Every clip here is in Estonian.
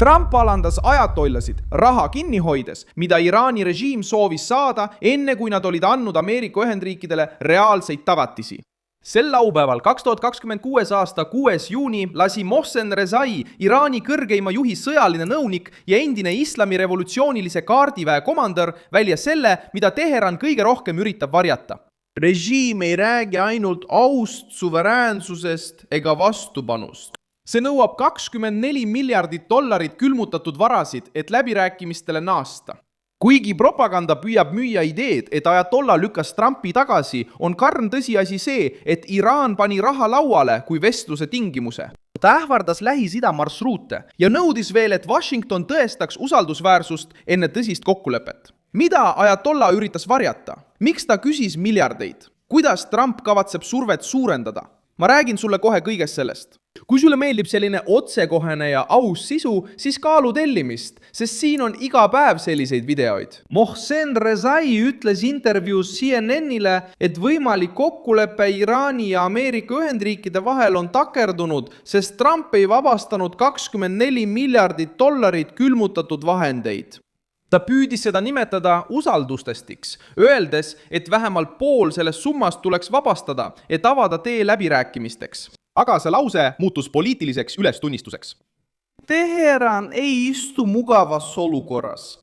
Trump alandas ajatollasid raha kinni hoides, mida Iraani režiim soovis saada enne, kui nad olid andnud Ameerika Ühendriikidele reaalseid tagatisi. Sel laupäeval 2026. aasta 6. juuni lasi Mohsen Rezai, Iraani kõrgeima juhi sõjaline nõunik ja endine islami revolutsioonilise kaardiväe komandör, välja selle, mida Teheran kõige rohkem üritab varjata. Režiim ei räägi ainult aust suveräänsusest ega vastupanust. See nõuab $24 miljardit külmutatud varasid, et läbirääkimistele naasta. Kuigi propaganda püüab müüa ideed, et ajatolla lükkas Trumpi tagasi, on karm tõsiasi see, et Iraan pani raha lauale kui vestluse tingimuse. Ta ähvardas Lähis-Ida marsruute ja nõudis veel, et Washington tõestaks usaldusväärsust enne tõsist kokkulepet. Mida ajatolla üritas varjata? Miks ta küsis miljardeid? Kuidas Trump kavatseb survet suurendada? Ma räägin sulle kohe kõigest sellest. Kui sulle meeldib selline otsekohene ja aus sisu, siis kaalu tellimist, sest siin on iga päev selliseid videoid. Mohsen Rezai ütles intervjuus CNN-ile, et võimalik kokkulepe Iraani ja Ameerika Ühendriikide vahel on takerdunud, sest Trump ei vabastanud $24 miljardit külmutatud vahendeid. Ta püüdis seda nimetada usaldustestiks, öeldes, et vähemalt pool sellest summast tuleks vabastada, et avada tee läbirääkimisteks. Aga see lause muutus poliitiliseks ülestunnistuseks. Teheran ei istu mugavas olukorras.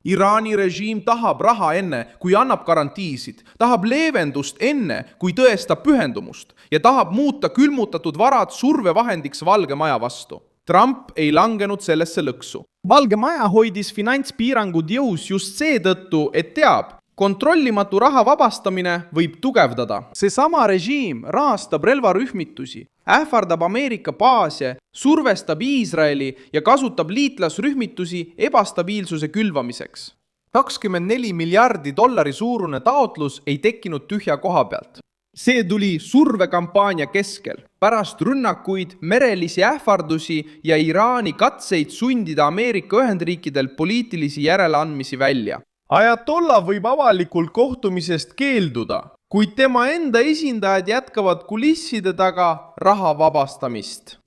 Iraani režiim tahab raha enne, kui annab garantiisid, tahab leevendust enne, kui tõestab pühendumust ja tahab muuta külmutatud varad survevahendiks Valge Maja vastu. Trump ei langenud sellesse lõksu. Valge Maja hoidis finantspiirangud jõus just seetõttu, et teab, kontrollimatu raha vabastamine võib tugevdada. Seesama režiim rahastab relvarühmitusi, ähvardab Ameerika baase, survestab Iisraeli ja kasutab liitlasrühmitusi ebastabiilsuse külvamiseks. $24 miljardi suurune taotlus ei tekkinud tühja koha pealt. See tuli survekampaania keskel, pärast rünnakuid, merelisi ähvardusi ja Iraani katseid sundida Ameerika Ühendriikidel poliitilisi järeleandmisi välja. Ajatolla võib avalikult kohtumisest keelduda, kuid tema enda esindajad jätkavad kulisside taga raha vabastamist.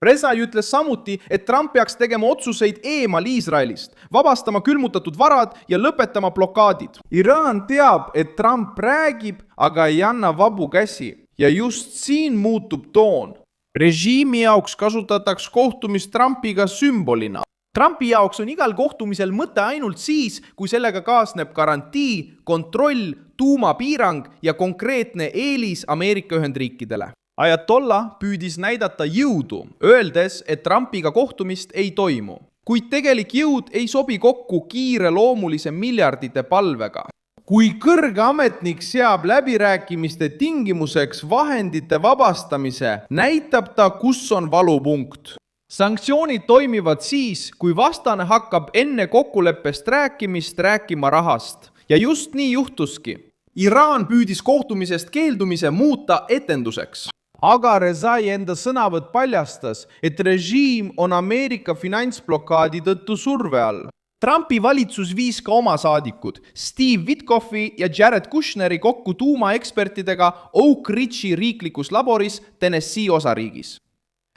Rezai ütles samuti, et Trump peaks tegema otsuseid eemal Iisraelist, vabastama külmutatud varad ja lõpetama blokaadid. Iraan teab, et Trump räägib, aga ei anna vabu käsi. Ja just siin muutub toon. Režiimi jaoks kasutatakse kohtumist Trumpiga sümbolina. Trumpi jaoks on igal kohtumisel mõte ainult siis, kui sellega kaasneb garantii, kontroll, tuumapiirang ja konkreetne eelis Ameerika Ühendriikidele. Ajatolla püüdis näidata jõudu, öeldes, et Trumpiga kohtumist ei toimu. Kuid tegelik jõud ei sobi kokku kiireloomulise miljardite palvega. Kui kõrge ametnik seab läbirääkimiste tingimuseks vahendite vabastamise, näitab ta, kus on valupunkt. Sanktsioonid toimivad siis, kui vastane hakkab enne kokkuleppest rääkimist rääkima rahast. Ja just nii juhtuski. Iraan püüdis kohtumisest keeldumise muuta etenduseks. Aga Rezai enda sõnavõtt paljastas, et režiim on Ameerika finantsblokaadi tõttu surve all. Trumpi valitsus viis ka oma saadikud, Steve Witkoffi ja Jared Kushneri kokku tuumaekspertidega Oak Ridge'i riiklikus laboris Tennessee osariigis.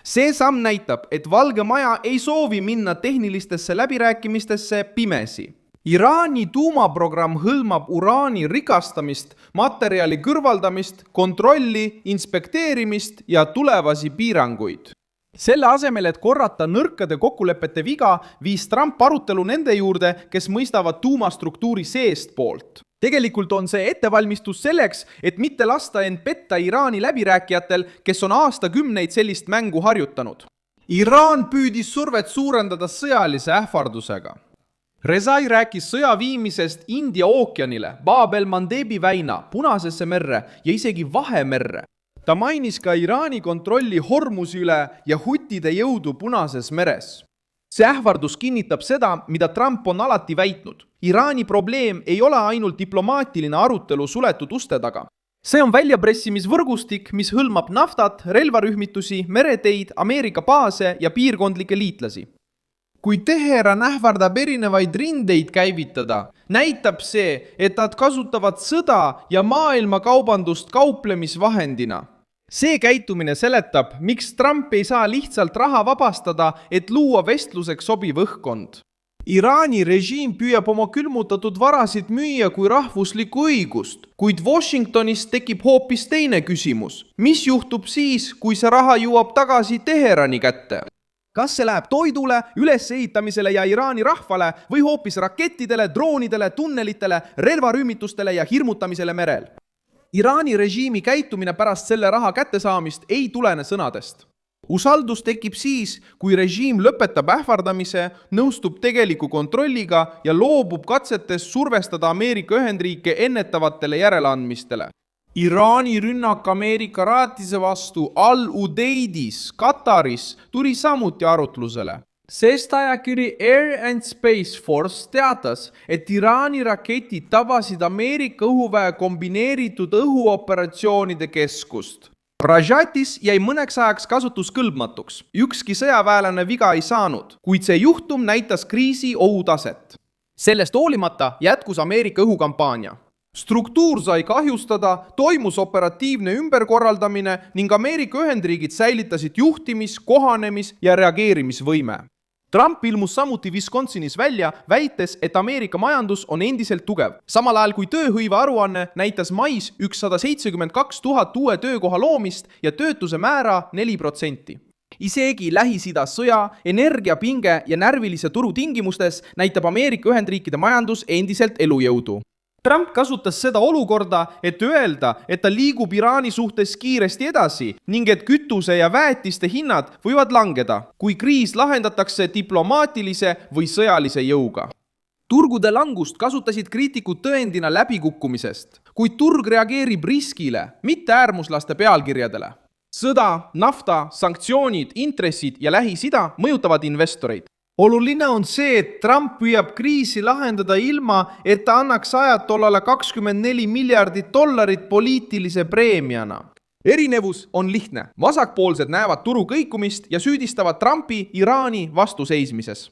See samm näitab, et Valge Maja ei soovi minna tehnilistesse läbirääkimistesse pimesi. Iraani tuumaprogramm hõlmab uraani rikastamist, materjali kõrvaldamist, kontrolli, inspekteerimist ja tulevasi piiranguid. Selle asemel, et korrata nõrkade kokkulepete viga, viis Trump arutelu nende juurde, kes mõistavad tuumastruktuuri seest poolt. Tegelikult on see ettevalmistus selleks, et mitte lasta end petta Iraani läbirääkijatel, kes on aastakümneid sellist mängu harjutanud. Iraan püüdis survet suurendada sõjalise ähvardusega. Rezai rääkis sõja viimisest India ookeanile, Bab el-Mandebi väina, Punasesse merre ja isegi Vahemerre. Ta mainis ka Iraani kontrolli Hormuzi üle ja huttide jõudu Punases meres. See ähvardus kinnitab seda, mida Trump on alati väitnud. Iraani probleem ei ole ainult diplomaatiline arutelu suletud uste taga. See on väljapressimisvõrgustik, mis hõlmab naftat, relvarühmitusi, mereteid, Ameerika baase ja piirkondlikke liitlasi. Kui Teheran ähvardab erinevaid rindeid käivitada, näitab see, et nad kasutavad sõda ja maailmakaubandust kauplemisvahendina. see käitumine seletab, miks Trump ei saa lihtsalt raha vabastada, et luua vestluseks sobiv õhkkond. Iraani režiim püüab oma külmutatud varasid müüa kui rahvuslikku õigust, kuid Washingtonis tekib hoopis teine küsimus. Mis juhtub siis, kui see raha jõuab tagasi Teherani kätte? Kas see läheb toidule, ülesehitamisele ja Iraani rahvale või hoopis rakettidele, droonidele, tunnelitele, relvarühmitustele ja hirmutamisele merel? Iraani režiimi käitumine pärast selle raha kättesaamist ei tulene sõnadest. Usaldus tekib siis, kui režiim lõpetab ähvardamise, nõustub tegeliku kontrolliga ja loobub katsetest survestada Ameerika Ühendriike ennetavatele järeleandmistele. Iraani rünnak Ameerika raatise vastu Al-Udeidis, Kataris tuli samuti arutlusele. Sest ajakiri Air and Space Force teatas, et Iraani raketid tabasid Ameerika õhuväe kombineeritud õhuoperatsioonide keskust. Rajatis jäi mõneks ajaks kasutuskõlbmatuks. Ükski sõjaväelane viga ei saanud, kuid see juhtum näitas kriisi ohutaset. Sellest hoolimata jätkus Ameerika õhukampaania. Struktuur sai kahjustada, toimus operatiivne ümberkorraldamine ning Ameerika Ühendriigid säilitasid juhtimis-, kohanemis- ja reageerimisvõime. Trump ilmus samuti Wisconsinis välja, väites, et Ameerika majandus on endiselt tugev. Samal ajal kui tööhõive aruanne näitas mais 172 000 uue töökoha loomist ja töötuse määra 4%. Isegi Lähis-Ida sõja, energiapinge ja närvilise turu tingimustes näitab Ameerika Ühendriikide majandus endiselt elujõudu. Trump kasutas seda olukorda, et öelda, et ta liigub Iraani suhtes kiiresti edasi ning et kütuse ja väetiste hinnad võivad langeda, kui kriis lahendatakse diplomaatilise või sõjalise jõuga. Turgude langust kasutasid kriitikud tõendina läbikukkumisest, kuid turg reageerib riskile, mitte äärmuslaste pealkirjadele. Sõda, nafta, sanktsioonid, intressid ja Lähis-Ida mõjutavad investoreid. Oluline on see, et Trump püüab kriisi lahendada ilma, et ta annaks ajatollale $24 miljardit poliitilise preemiana. Erinevus on lihtne. Vasakpoolsed näevad turu kõikumist ja süüdistavad Trumpi Iraani vastuseismises.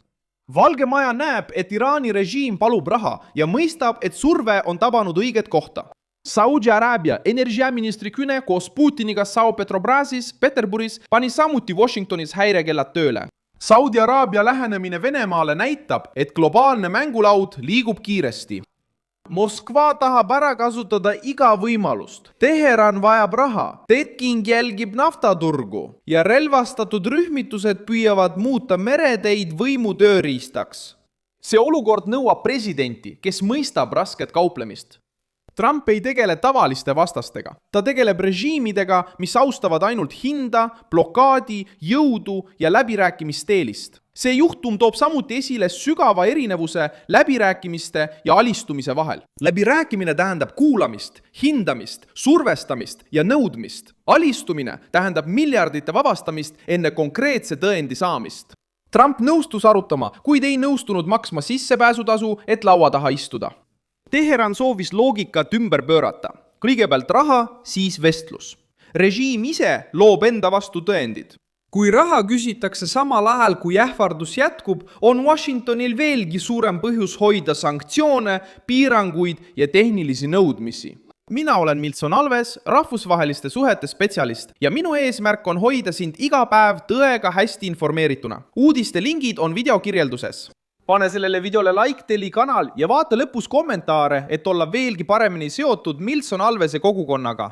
Valge Maja näeb, et Iraani režiim palub raha ja mõistab, et surve on tabanud õiget kohta. Saudi Araabia energiaministri Küne koos Putiniga Sao Petrobrasis, Peterburis pani samuti Washingtonis häirekellad tööle. Saudi Araabia lähenemine Venemaale näitab, et globaalne mängulaud liigub kiiresti. Moskva tahab ära kasutada iga võimalust. Teheran vajab raha, Peking jälgib naftaturgu ja relvastatud rühmitused püüavad muuta mereteid võimu tööriistaks. See olukord nõuab presidenti, kes mõistab rasket kauplemist. Trump ei tegele tavaliste vastastega. Ta tegeleb režiimidega, mis austavad ainult hinda, blokaadi, jõudu ja läbirääkimisteelist. See juhtum toob samuti esile sügava erinevuse läbirääkimiste ja alistumise vahel. Läbirääkimine tähendab kuulamist, hindamist, survestamist ja nõudmist. Alistumine tähendab miljardite vabastamist enne konkreetse tõendi saamist. Trump nõustus arutama, kuid ei nõustunud maksma sissepääsutasu, et laua taha istuda. Teheran soovis loogikat ümber pöörata. Kõigepealt raha, siis vestlus. Režiim ise loob enda vastu tõendid. Kui raha küsitakse samal ajal, kui ähvardus jätkub, on Washingtonil veelgi suurem põhjus hoida sanktsioone, piiranguid ja tehnilisi nõudmisi. Mina olen Milson Alves, rahvusvaheliste suhete spetsialist ja minu eesmärk on hoida sind iga päev tõega hästi informeerituna. Uudiste lingid on videokirjelduses. Pane sellele videole like Teli kanal ja vaata lõpus kommentaare, et olla veelgi paremini seotud Milson Alvese kogukonnaga.